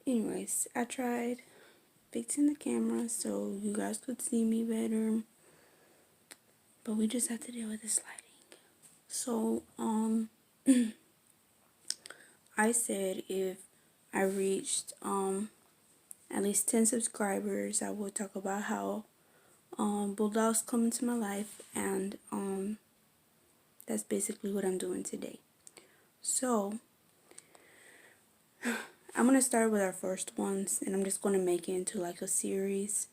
Anyways, I tried fixing the camera so you guys could see me better, but we just have to deal with this lighting. So, I said if I reached, at least 10 subscribers, I will talk about how, Bulldogs come into my life, and, that's basically what I'm doing today. So, I'm going to start with our first ones, and I'm just going to make it into like a series.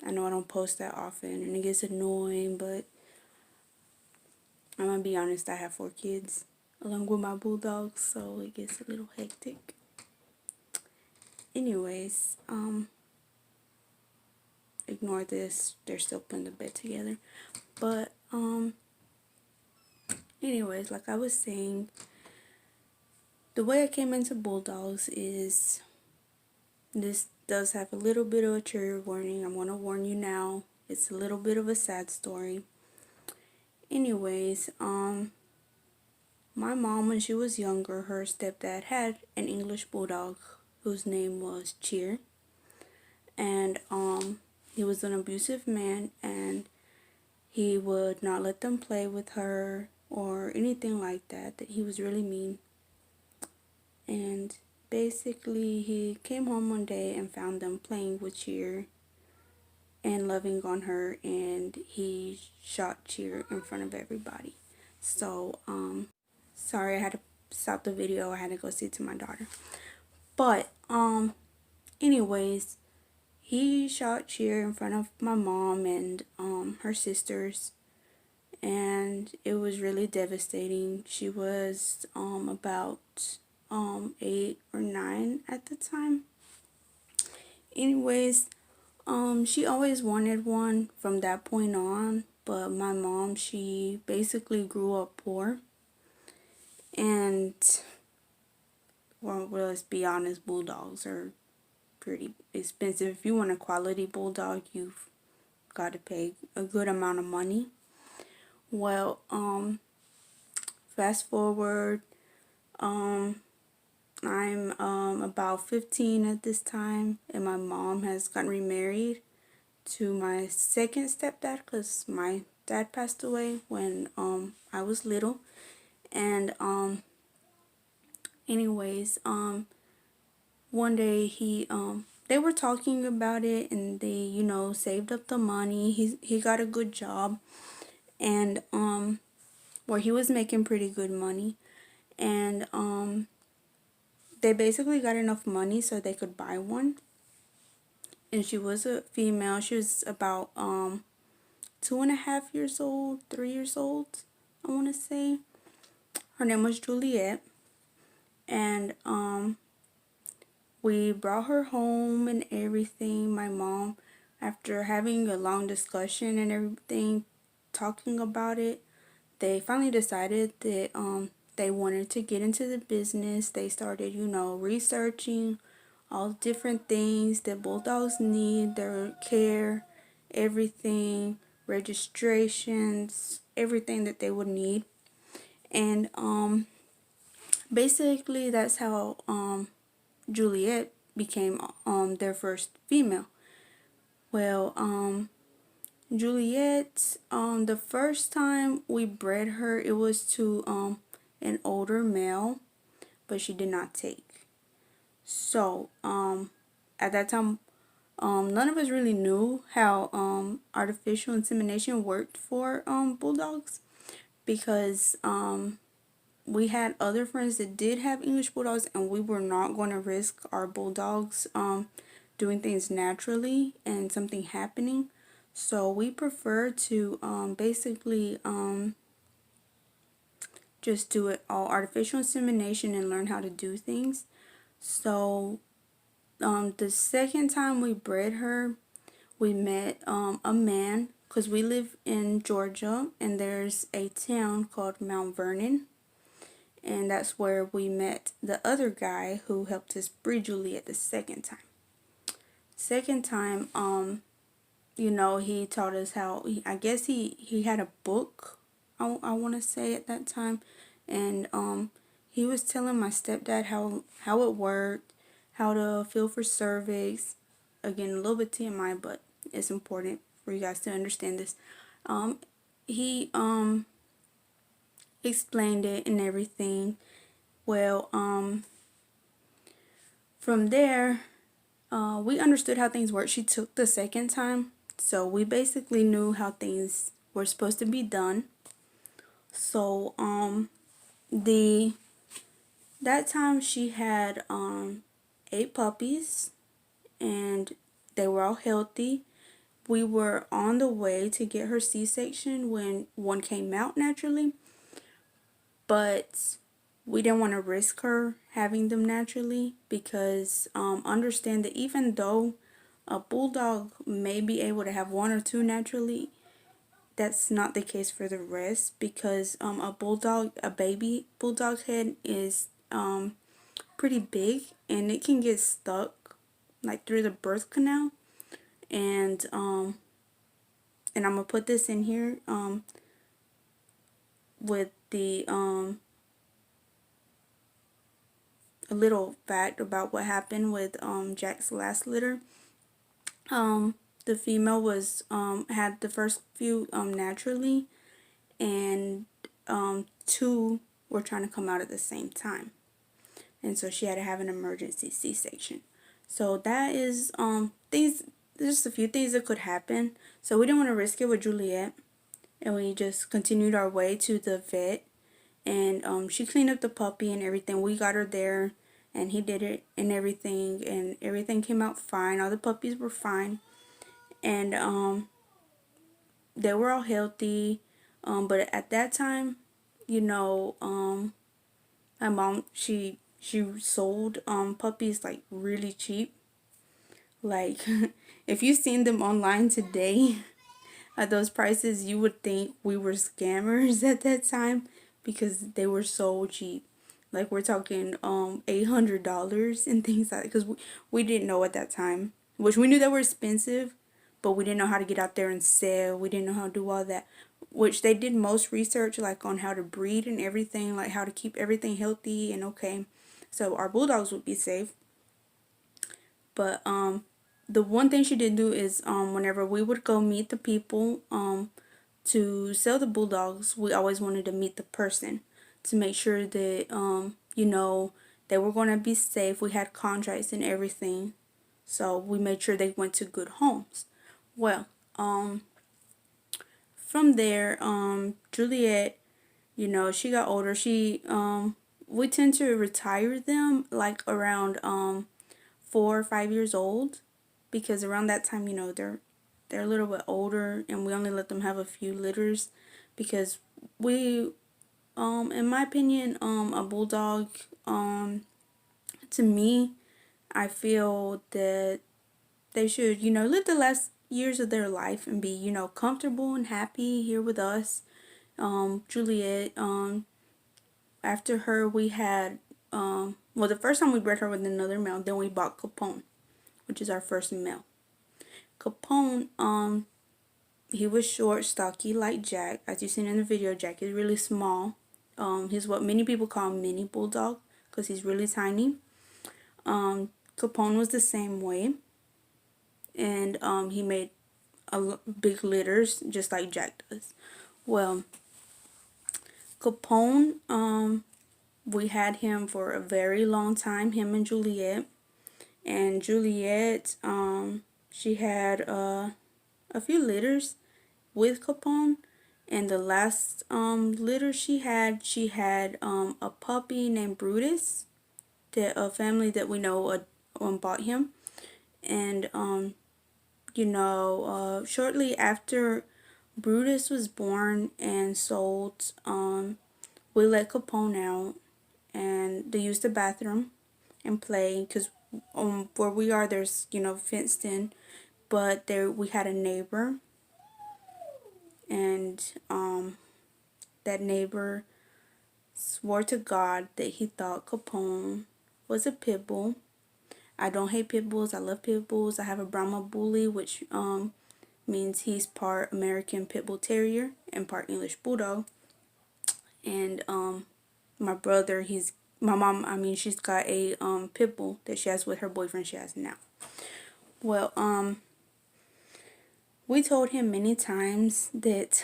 I know I don't post that often, and it gets annoying, but I'm going to be honest, I have 4 kids, along with my bulldogs, so it gets a little hectic. Anyways, ignore this, they're still putting the bed together. But, anyways, like I was saying, the way I came into Bulldogs is, this does have a little bit of a trigger warning. I'm going to warn you now. It's a little bit of a sad story. Anyways, my mom, when she was younger, her stepdad had an English Bulldog whose name was Cheer. And, he was an abusive man, and he would not let them play with her or anything like that. That he was really mean. And basically, he came home one day and found them playing with Cheer and loving on her, and he shot Cheer in front of everybody. So, sorry, I had to stop the video. I had to go see to my daughter. But, anyways, he shot Cheer in front of my mom and, her sisters, and it was really devastating. She was, about, 8 or 9 at the time. Anyways, she always wanted one from that point on, but my mom, she basically grew up poor, and, well, let's be honest, bulldogs are pretty expensive. If you want a quality bulldog, you've got to pay a good amount of money. Well, fast forward, I'm about 15 at this time, and my mom has gotten remarried to my second stepdad, because my dad passed away when I was little. And anyways, one day they were talking about it, and they, saved up the money. He got a good job, and where he was making pretty good money, and they basically got enough money so they could buy one. And she was a female. She was about 2.5 years old, 3 years old, I want to say. Her name was Juliette, and we brought her home and everything. My mom, after having a long discussion and everything, talking about it, they finally decided that they wanted to get into the business. They started, researching all different things that bulldogs need, their care, everything, registrations, everything that they would need. And basically that's how Juliette became their first female. Well, Juliette, the first time we bred her, it was to an older male, but she did not take. So, at that time, none of us really knew how artificial insemination worked for bulldogs, because we had other friends that did have English bulldogs, and we were not going to risk our bulldogs doing things naturally and something happening. So we prefer to basically just do it all artificial insemination and learn how to do things. So the second time we bred her, we met a man, because we live in Georgia, and there's a town called Mount Vernon, and that's where we met the other guy who helped us breed Juliette the second time. Second time, he taught us how, I guess he had a book, I want to say at that time, and he was telling my stepdad how it worked, how to feel for cervix. Again, a little bit TMI, but it's important for you guys to understand this. He explained it and everything. Well, from there, we understood how things work. She took the second time, so we basically knew how things were supposed to be done. So, that time she had 8 puppies, and they were all healthy. We were on the way to get her C-section when one came out naturally, but we didn't want to risk her having them naturally because understand that even though a bulldog may be able to have 1 or 2 naturally, that's not the case for the rest, because a baby bulldog head is pretty big, and it can get stuck like through the birth canal. And I'm gonna put this in here with the a little fact about what happened with Jack's last litter. The female was had the first few naturally, and 2 were trying to come out at the same time, and so she had to have an emergency C-section. So that is things, just a few things that could happen. So we didn't want to risk it with Juliette, and we just continued our way to the vet. And she cleaned up the puppy and everything. We got her there, and he did it and everything came out fine. All the puppies were fine, and they were all healthy. But at that time, you know, my mom, she sold puppies like really cheap. Like if you've seen them online today at those prices, you would think we were scammers at that time, because they were so cheap. Like we're talking $800 and things like that, because we didn't know at that time, which we knew they were expensive, but we didn't know how to get out there and sell. We didn't know how to do all that, which they did most research like on how to breed and everything, like how to keep everything healthy and okay, so our bulldogs would be safe. But the one thing she did do is whenever we would go meet the people to sell the bulldogs, we always wanted to meet the person to make sure that you know, they were going to be safe. We had contracts and everything, so we made sure they went to good homes. Well, from there, Juliette, you know, she got older. We tend to retire them like around 4 or 5 years old, because around that time, you know, they're a little bit older, and we only let them have a few litters, because we in my opinion, a bulldog, to me, I feel that they should, you know, live the last years of their life and be, you know, comfortable and happy here with us. Juliette, after her we had well, the first time we bred her with another male, then we bought Capone, which is our first male. Capone, he was short, stocky like Jack. As you've seen in the video, Jack is really small. He's what many people call mini bulldog, because he's really tiny. Capone was the same way, and he made big litters just like Jack does. Well, Capone, we had him for a very long time, him and Juliette. And Juliette, she had a few litters with Capone, and the last litter she had a puppy named Brutus, that a family that we know bought him. And you know, shortly after Brutus was born and sold, we let Capone out, and they used the bathroom and play, because where we are, there's, you know, fenced in, but there we had a neighbor, and that neighbor swore to God that he thought Capone was a pit bull. I don't hate pit bulls. I love pit bulls. I have a Brahma bully, which means he's part American Pit Bull Terrier and part English Bulldog. And my brother, he's my mom, I mean, she's got a pit bull that she has with her boyfriend she has now. Well, we told him many times that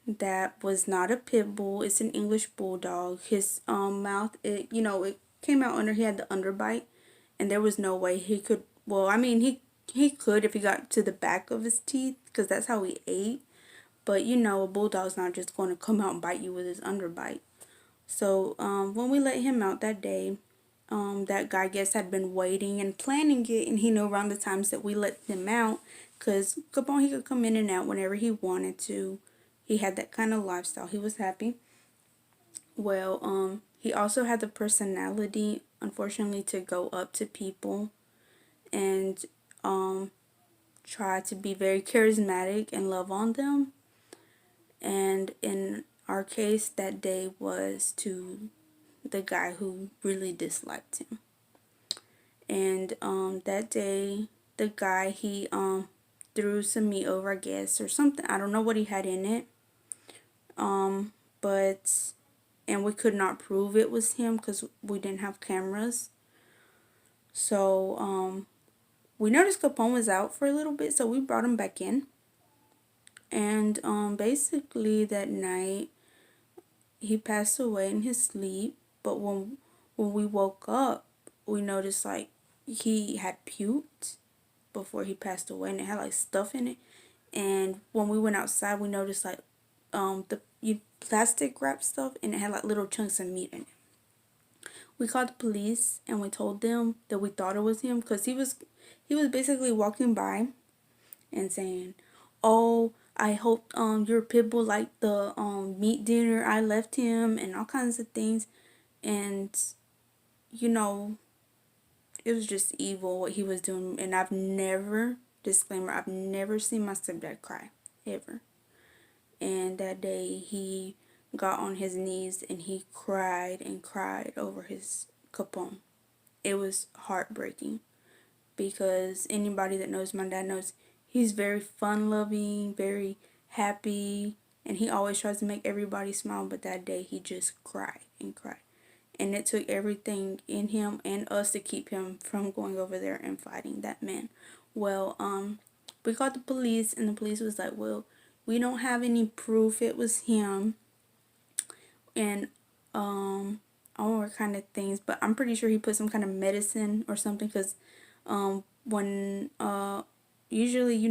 that was not a pit bull. It's an English bulldog. His mouth, it came out under. He had the underbite, and there was no way he could. Well, I mean, he could if he got to the back of his teeth, because that's how he ate. But a bulldog's not just going to come out and bite you with his underbite. So when we let him out that day, that guy, I guess, had been waiting and planning it, and he knew around the times that we let him out, because Capone, he could come in and out whenever he wanted to. He had that kind of lifestyle. He was happy. Well, he also had the personality, unfortunately, to go up to people and try to be very charismatic and love on them. And in our case, that day was to the guy who really disliked him. And that day, the guy, he threw some meat over, I guess, or something. I don't know what he had in it. And we could not prove it was him because we didn't have cameras. So we noticed Capone was out for a little bit, so we brought him back in. And basically that night, he passed away in his sleep. But when we woke up, we noticed like he had puked before he passed away, and it had like stuff in it. And when we went outside, we noticed like the plastic wrap stuff, and it had like little chunks of meat in it. We called the police and we told them that we thought it was him, because he was basically walking by and saying, "Oh, I hope your pit bull liked the meat dinner I left him," and all kinds of things. And it was just evil what he was doing. And I've never, disclaimer, I've never seen my stepdad cry, ever. And that day he got on his knees and he cried and cried over his Capone. It was heartbreaking, because anybody that knows my dad knows he's very fun-loving, very happy, and he always tries to make everybody smile. But that day he just cried and cried. And it took everything in him and us to keep him from going over there and fighting that man. Well, we called the police, and the police was like, "Well, we don't have any proof it was him," and all more kind of things. But I'm pretty sure he put some kind of medicine or something, because when usually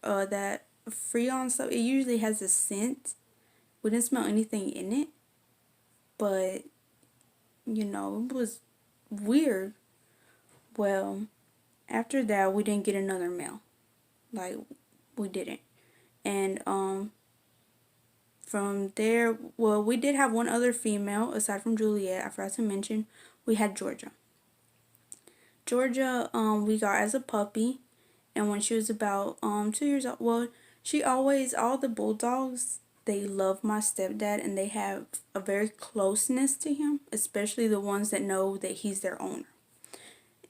that Freon stuff, it usually has a scent. We didn't smell anything in it, but it was weird. Well, after that, we didn't get another mail. Like, we didn't. And from there, well, we did have one other female aside from Juliette. I forgot to mention, we had Georgia. Georgia, we got as a puppy, and when she was about 2 years old, well, all the bulldogs, they love my stepdad, and they have a very closeness to him, especially the ones that know that he's their owner.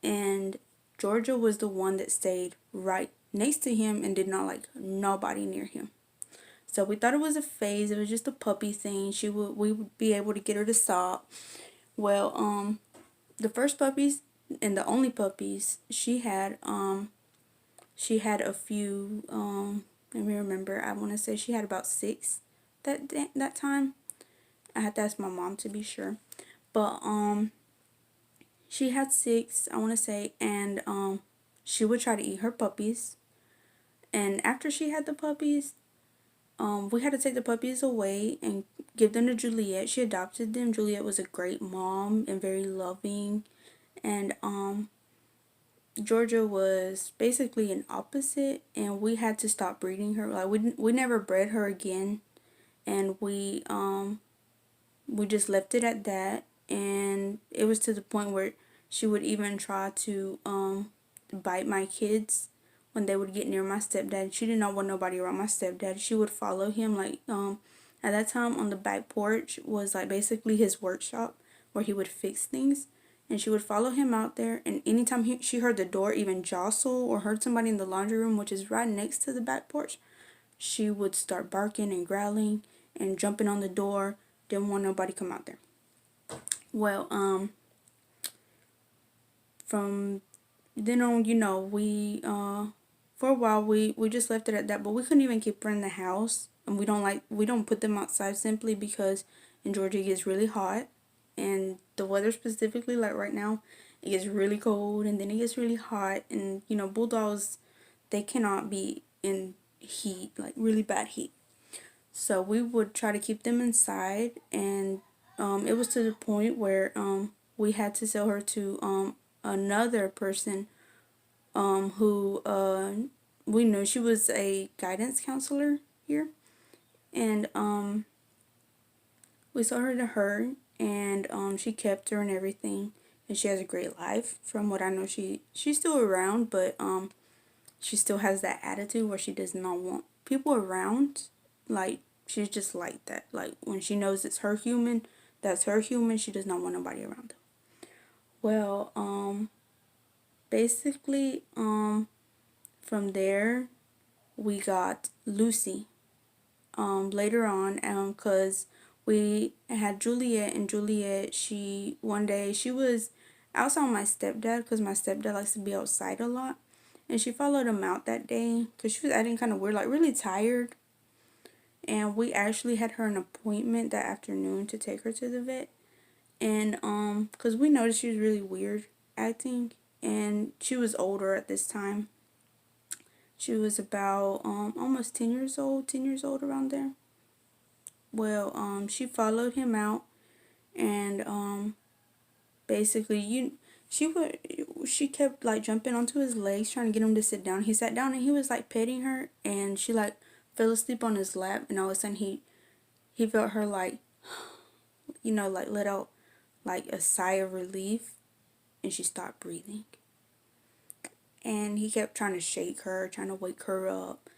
And Georgia was the one that stayed right next to him and did not like nobody near him. So we thought it was a phase. It was just a puppy thing. We would be able to get her to stop. Well, the first puppies and the only puppies she had a few. Let me remember. I want to say she had about 6 that time. I had to ask my mom to be sure, but she had 6, I want to say, and she would try to eat her puppies. And after she had the puppies, we had to take the puppies away and give them to Juliette. She adopted them. Juliette was a great mom and very loving, and Georgia was basically an opposite, and we had to stop breeding her. Like, we never bred her again, and we just left it at that. And it was to the point where she would even try to bite my kids when they would get near my stepdad. She did not want nobody around my stepdad. She would follow him, like at that time on the back porch was like basically his workshop where he would fix things. And she would follow him out there, and anytime she heard the door even jostle or heard somebody in the laundry room, which is right next to the back porch, she would start barking and growling and jumping on the door. Didn't want nobody come out there. Well, from then on, you know, we for a while we just left it at that, but we couldn't even keep her in the house, and we don't put them outside simply because in Georgia it gets really hot, and the weather specifically, like right now, it gets really cold and then it gets really hot, and you know, bulldogs, they cannot be in heat, like really bad heat. So we would try to keep them inside, and it was to the point where we had to sell her to another person who we knew. She was a guidance counselor here, and we sold her to her, and she kept her and everything, and she has a great life. From what I know, she's still around, but she still has that attitude where she does not want people around. Like, she's just like that. Like, when she knows it's her human, that's her human, she does not want nobody around her. Well, basically, from there, we got Lucy. Later on, cause we had Juliette, and Juliette, one day she was outside with my stepdad, cause my stepdad likes to be outside a lot, and she followed him out that day, cause she was acting kind of weird, like really tired, and we actually had her an appointment that afternoon to take her to the vet, and cause we noticed she was really weird acting, and she was older at this time. She was about almost 10 years old around there. Well, she followed him out, and basically, she kept like jumping onto his legs trying to get him to sit down. He sat down and he was like petting her, and she like fell asleep on his lap, and all of a sudden he felt her like, you know, like let out like a sigh of relief, and she stopped breathing. And he kept trying to shake her, trying to wake her up,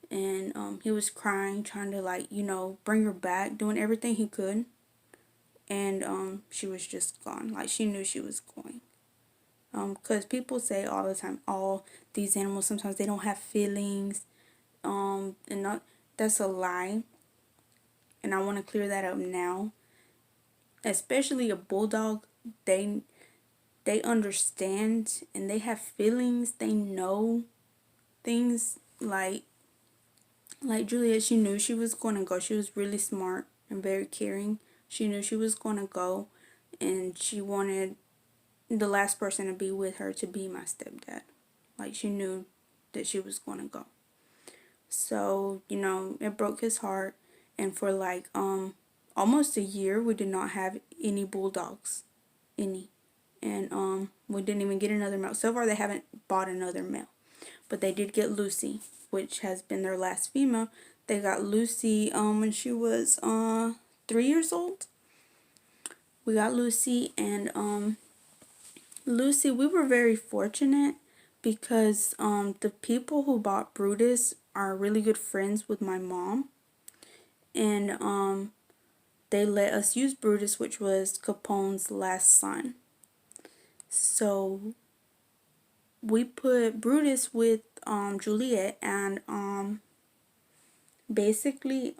and he was crying, trying to like, you know, bring her back, doing everything he could, and she was just gone. Like, she knew she was going. Because people say all the time, all these animals, sometimes they don't have feelings, and not, that's a lie, and I want to clear that up now. Especially a bulldog, they understand and they have feelings. They know things. Like Juliette, she knew she was going to go. She was really smart and very caring. She knew she was going to go, and she wanted the last person to be with her to be my stepdad. Like, she knew that she was going to go. So, you know, it broke his heart, and for like almost a year we did not have any bulldogs. Any. And we didn't even get another male. So far they haven't bought another male. But they did get Lucy, which has been their last female. They got Lucy when she was 3 years old. We got Lucy, and Lucy, we were very fortunate because the people who bought Brutus are really good friends with my mom, and they let us use Brutus, which was Capone's last son. So we put Brutus with Juliette, and basically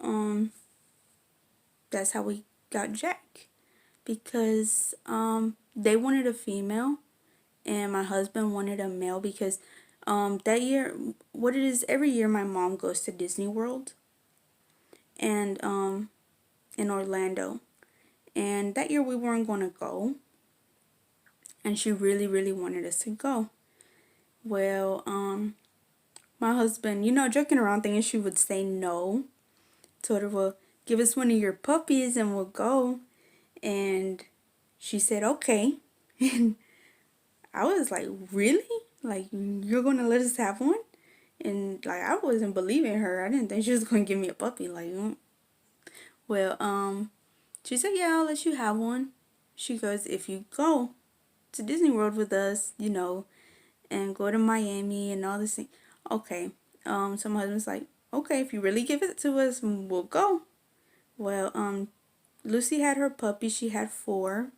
that's how we got Jack, because they wanted a female and my husband wanted a male, because that year, what it is, every year my mom goes to Disney World, and in Orlando, and that year we weren't going to go, and she really, really wanted us to go. Well, my husband, you know, joking around thinking she would say no, told her, well, give us one of your puppies and we'll go. And she said, okay. And I was like, really? Like, you're going to let us have one? And like, I wasn't believing her. I didn't think she was going to give me a puppy. Like, well, she said, yeah, I'll let you have one. She goes, if you go to Disney World with us, you know, and go to Miami and all this thing. Okay. So my husband's like, okay, if you really give it to us, we'll go. Well, Lucy had her puppy. She had 4.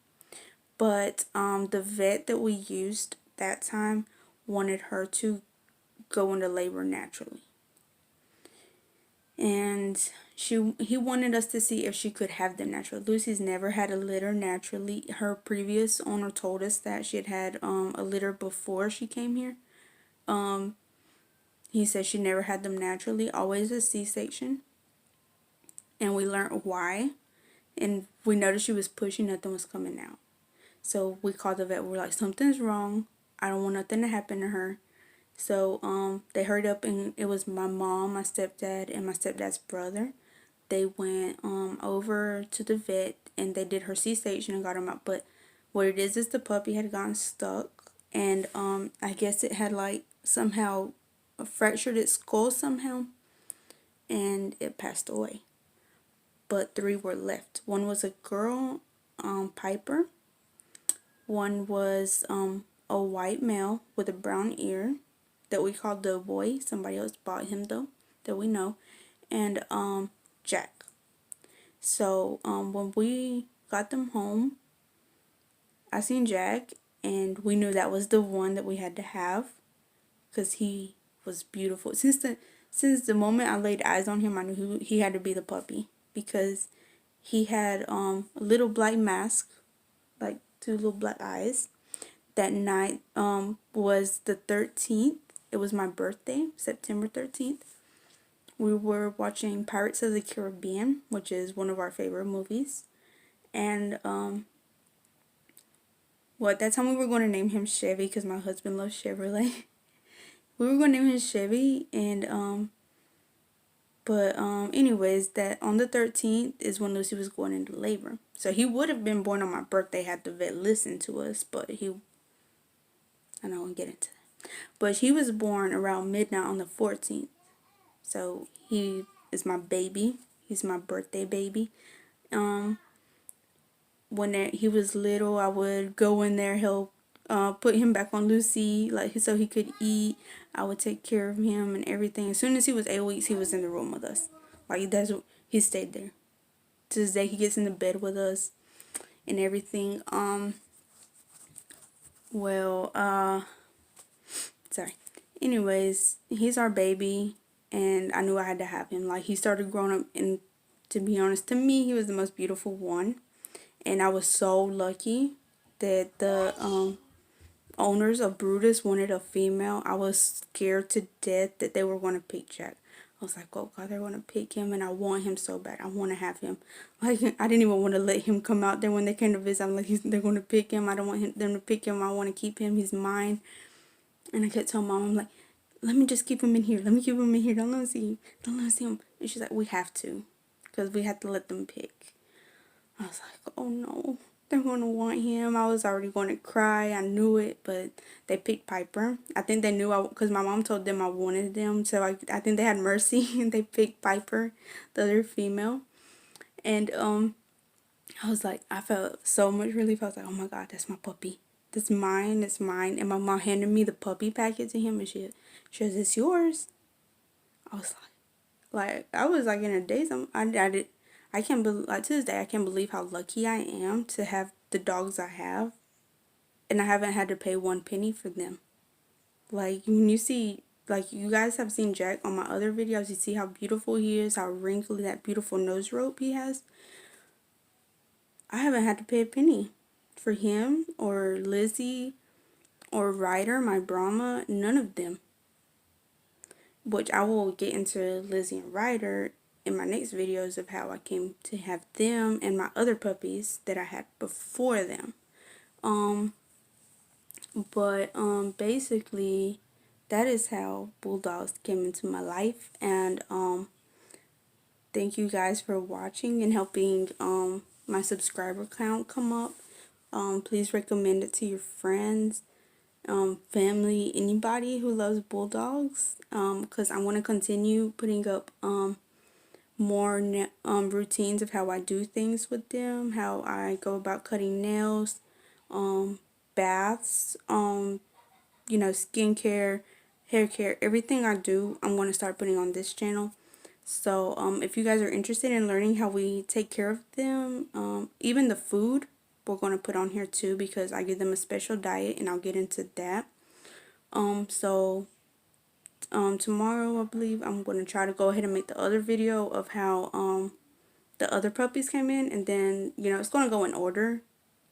But the vet that we used that time wanted her to go into labor naturally. And he wanted us to see if she could have them naturally. Lucy's never had a litter naturally. Her previous owner told us that she had had a litter before she came here. He said she never had them naturally, always a C-section. And we learned why. And we noticed she was pushing, nothing was coming out. So we called the vet. We're like, something's wrong. I don't want nothing to happen to her. So they hurried up, and it was my mom, my stepdad, and my stepdad's brother. They went over to the vet, and they did her C-section and got him out. But what it is the puppy had gotten stuck, and I guess it had like somehow fractured its skull somehow, and it passed away. But 3 were left. One was a girl, Piper. One was a white male with a brown ear that we call Doughboy. Somebody else bought him though, that we know. And Jack. So when we got them home, I seen Jack, and we knew that was the one that we had to have, because he was beautiful. Since the moment I laid eyes on him, I knew he had to be the puppy, because he had a little black mask, like 2 little black eyes. That night was the 13th. It was my birthday, September 13th. We were watching Pirates of the Caribbean, which is one of our favorite movies. And at that time we were going to name him Chevy, because my husband loves Chevrolet. We were going to name him Chevy, and anyways, that on the 13th is when Lucy was going into labor. So he would have been born on my birthday had the vet listened to us, but I don't want to get into that. But he was born around midnight on the 14th. So he is my baby. He's my birthday baby. When he was little, I would go in there, help put him back on Lucy, like so he could eat. I would take care of him and everything. As soon as he was 8 weeks, he was in the room with us. Like he stayed there. To this day, he gets in the bed with us and everything. Sorry. Anyways, he's our baby, and I knew I had to have him. Like, he started growing up, and to be honest, to me, he was the most beautiful one. And I was so lucky that the owners of Brutus wanted a female. I was scared to death that they were going to pick Jack. I was like, oh God, they're going to pick him, and I want him so bad. I want to have him. Like, I didn't even want to let him come out there when they came to visit. I'm like, they're going to pick him. I don't want them to pick him. I want to keep him. He's mine. And I kept telling Mom, I'm like, let me just keep him in here. Let me keep him in here. Don't let him see him. Don't let him see him. And she's like, we have to, because we have to let them pick. I was like, oh no, they're going to want him. I was already going to cry. I knew it, but they picked Piper. I think they knew, because my mom told them I wanted them. So I think they had mercy, and they picked Piper, the other female. And I was like, I felt so much relief. I was like, oh my God, that's my puppy. That's mine. It's mine. And my mom handed me the puppy packet to him, and she says, it's yours. I was like I was like in a daze. I can't believe, like, to this day, I can't believe how lucky I am to have the dogs I have, and I haven't had to pay 1 penny for them. Like, when you see, like, you guys have seen Jack on my other videos, you see how beautiful he is, how wrinkly, that beautiful nose rope he has. I haven't had to pay a penny for him, or Lizzie, or Ryder, my Brahma, none of them. Which I will get into Lizzie and Ryder in my next videos of how I came to have them and my other puppies that I had before them. Basically, that is how Bulldogs came into my life. And thank you guys for watching and helping my subscriber count come up. Please recommend it to your friends, family, anybody who loves Bulldogs, because I want to continue putting up more routines of how I do things with them, how I go about cutting nails, baths, skincare, hair care, everything I do, I'm going to start putting on this channel. So if you guys are interested in learning how we take care of them, even the food, we're going to put on here too, because I give them a special diet, and I'll get into that. So tomorrow, I believe, I'm going to try to go ahead and make the other video of how the other puppies came in, and then, you know, it's going to go in order,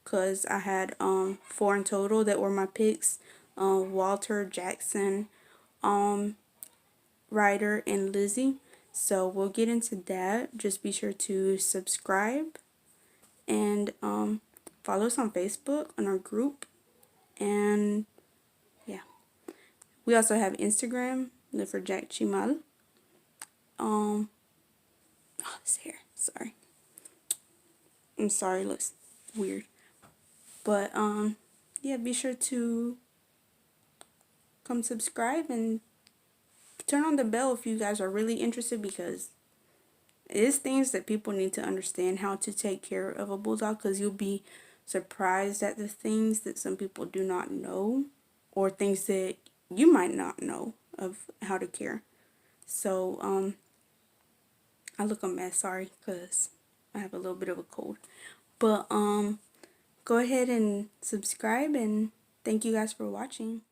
because I had 4 in total that were my picks. Walter, Jackson, Ryder, and Lizzie. So we'll get into that. Just be sure to subscribe and follow us on Facebook on our group. And yeah, we also have Instagram. Look for Jack Chimal. Oh, this hair. Sorry. I'm sorry. It looks weird. But yeah, be sure to come subscribe and turn on the bell if you guys are really interested, because it is things that people need to understand how to take care of a bulldog, because you'll be surprised at the things that some people do not know, or things that you might not know of how to care. So I look a mess, sorry, because I have a little bit of a cold. But go ahead and subscribe, and thank you guys for watching.